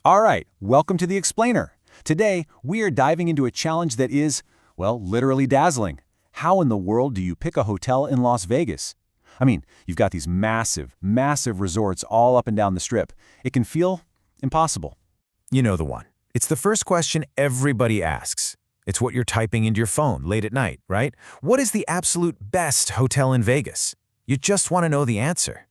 All right, welcome to the Explainer. Today, we are diving into a challenge that is, well, literally dazzling. How in the world do you pick a hotel in Las Vegas? I mean, you've got these massive, massive resorts all up and down the Strip. It can feel impossible. You know the one. It's the first question everybody asks. It's what you're typing into your phone late at night, right? What is the absolute best hotel in Vegas? You just want to know the answer.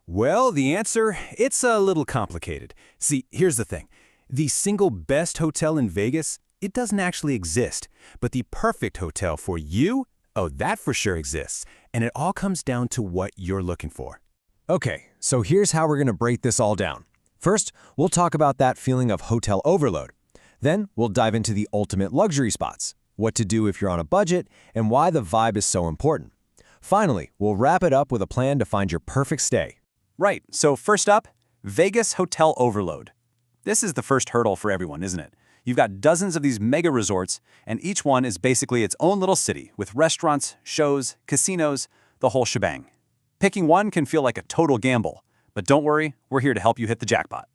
Well, the answer, it's a little complicated. See, here's the thing. The single best hotel in Vegas, it doesn't actually exist. But the perfect hotel for you, oh, that for sure exists. And it all comes down to what you're looking for. Okay, so here's how we're going to break this all down. First, we'll talk about that feeling of hotel overload. Then, we'll dive into the ultimate luxury spots, what to do if you're on a budget, and why the vibe is so important. Finally, we'll wrap it up with a plan to find your perfect stay. Right, so first up, Vegas hotel overload. This is the first hurdle for everyone, isn't it? You've got dozens of these mega resorts, and each one is basically its own little city with restaurants, shows, casinos, the whole shebang. Picking one can feel like a total gamble, but don't worry, we're here to help you hit the jackpot.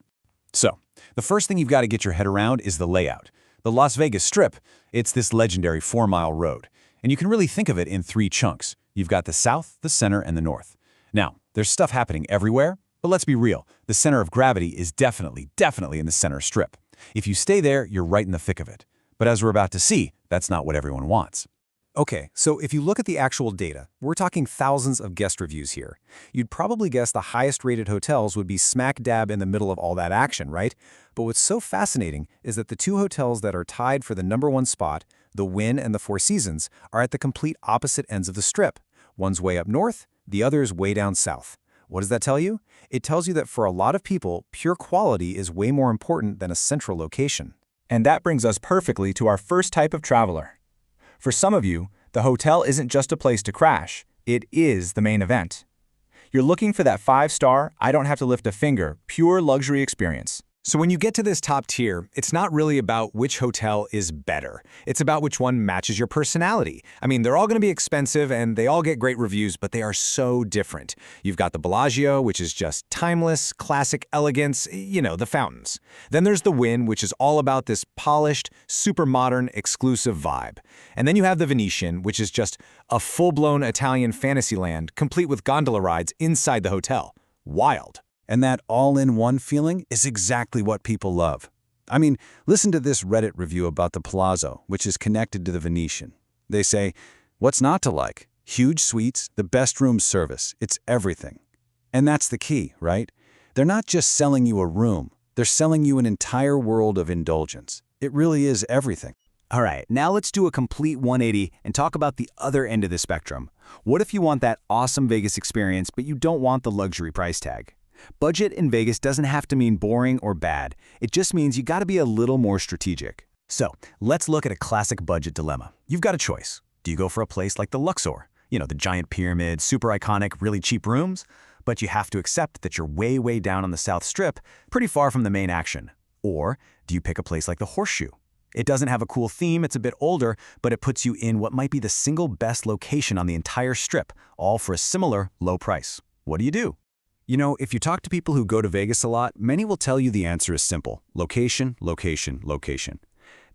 So, the first thing you've got to get your head around is the layout. The Las Vegas Strip, it's this legendary 4-mile road, and you can really think of it in 3 chunks. You've got the south, the center, and the north. Now, there's stuff happening everywhere, but let's be real, the center of gravity is definitely in the center strip. If you stay there, you're right in the thick of it. But as we're about to see, that's not what everyone wants. Okay, so if you look at the actual data, we're talking thousands of guest reviews here. You'd probably guess the highest-rated hotels would be smack dab in the middle of all that action, right? But what's so fascinating is that the 2 hotels that are tied for the #1 spot, the Wynn and the Four Seasons, are at the complete opposite ends of the Strip. One's way up north, the other's way down south. What does that tell you? It tells you that for a lot of people, pure quality is way more important than a central location. And that brings us perfectly to our first type of traveler. For some of you, the hotel isn't just a place to crash, it is the main event. You're looking for that 5-star, I don't have to lift a finger, pure luxury experience. So when you get to this top tier, it's not really about which hotel is better. It's about which one matches your personality. I mean, they're all going to be expensive and they all get great reviews, but they are so different. You've got the Bellagio, which is just timeless, classic elegance, you know, the fountains. Then there's the Wynn, which is all about this polished, super modern, exclusive vibe. And then you have the Venetian, which is just a full-blown Italian fantasy land, complete with gondola rides inside the hotel. Wild. And that all-in-one feeling is exactly what people love. I mean, listen to this Reddit review about the Palazzo, which is connected to the Venetian. They say, what's not to like? Huge suites, the best room service, it's everything. And that's the key, right? They're not just selling you a room, they're selling you an entire world of indulgence. It really is everything. All right, now let's do a complete 180 and talk about the other end of the spectrum. What if you want that awesome Vegas experience, but you don't want the luxury price tag? Budget in Vegas doesn't have to mean boring or bad. It just means you got to be a little more strategic. So, let's look at a classic budget dilemma. You've got a choice. Do you go for a place like the Luxor? You know, the giant pyramid, super iconic, really cheap rooms? But you have to accept that you're way down on the South Strip, pretty far from the main action. Or do you pick a place like the Horseshoe? It doesn't have a cool theme, it's a bit older, but it puts you in what might be the single best location on the entire Strip, all for a similar low price. What do you do? You know, if you talk to people who go to Vegas a lot, many will tell you the answer is simple. Location, location, location.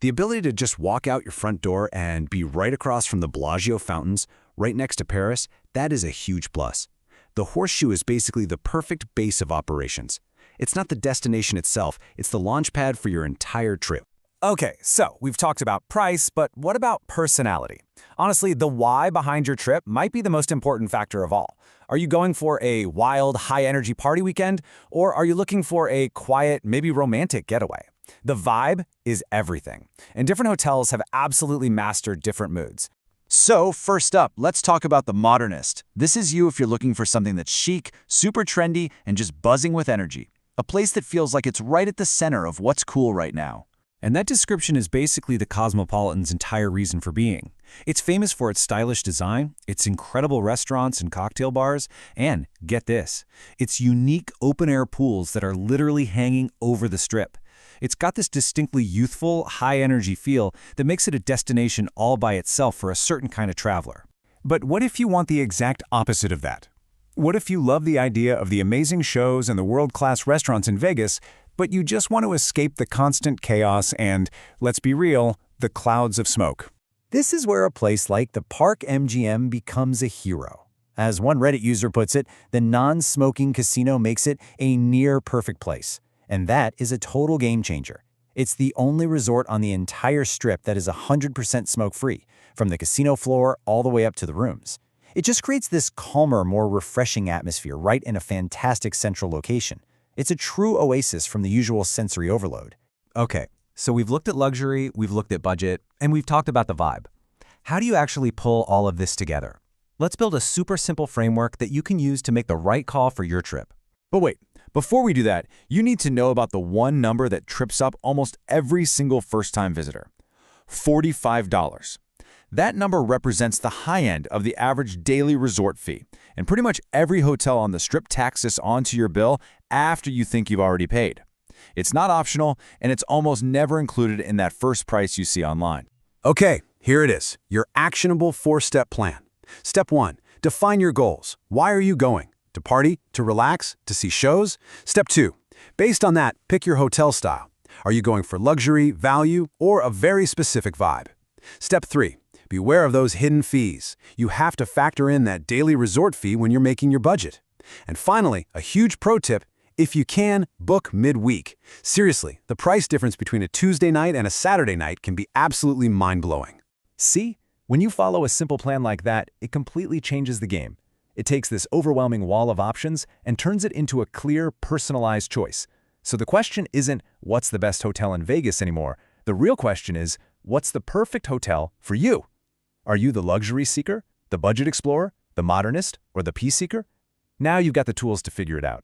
The ability to just walk out your front door and be right across from the Bellagio fountains, right next to Paris, that is a huge plus. The Horseshoe is basically the perfect base of operations. It's not the destination itself, it's the launch pad for your entire trip. Okay, so we've talked about price, but what about personality? Honestly, the why behind your trip might be the most important factor of all. Are you going for a wild, high-energy party weekend, or are you looking for a quiet, maybe romantic getaway? The vibe is everything, and different hotels have absolutely mastered different moods. So, first up, let's talk about the Modernist. This is you if you're looking for something that's chic, super trendy, and just buzzing with energy. A place that feels like it's right at the center of what's cool right now. And that description is basically the Cosmopolitan's entire reason for being. It's famous for its stylish design, its incredible restaurants and cocktail bars, and, get this, its unique open-air pools that are literally hanging over the Strip. It's got this distinctly youthful, high-energy feel that makes it a destination all by itself for a certain kind of traveler. But what if you want the exact opposite of that? What if you love the idea of the amazing shows and the world-class restaurants in Vegas, but you just want to escape the constant chaos and, let's be real, the clouds of smoke. This is where a place like the Park MGM becomes a hero. As one Reddit user puts it, the non-smoking casino makes it a near-perfect place. And that is a total game changer. It's the only resort on the entire strip that is 100% smoke-free, from the casino floor all the way up to the rooms. It just creates this calmer, more refreshing atmosphere right in a fantastic central location. It's a true oasis from the usual sensory overload. Okay, so we've looked at luxury, we've looked at budget, and we've talked about the vibe. How do you actually pull all of this together? Let's build a super simple framework that you can use to make the right call for your trip. But wait, before we do that, you need to know about the one number that trips up almost every single first-time visitor: $45. That number represents the high end of the average daily resort fee, and pretty much every hotel on the Strip tacks this onto your bill after you think you've already paid. It's not optional, and it's almost never included in that first price you see online. Okay, here it is, your actionable 4-step plan. Step 1, define your goals. Why are you going? To party? To relax? To see shows? Step 2, based on that, pick your hotel style. Are you going for luxury, value, or a very specific vibe? Step 3, beware of those hidden fees. You have to factor in that daily resort fee when you're making your budget. And finally, a huge pro tip: if you can, book midweek. Seriously, the price difference between a Tuesday night and a Saturday night can be absolutely mind-blowing. See? When you follow a simple plan like that, it completely changes the game. It takes this overwhelming wall of options and turns it into a clear, personalized choice. So the question isn't, what's the best hotel in Vegas anymore? The real question is, what's the perfect hotel for you? Are you the luxury seeker, the budget explorer, the modernist, or the peace seeker? Now you've got the tools to figure it out.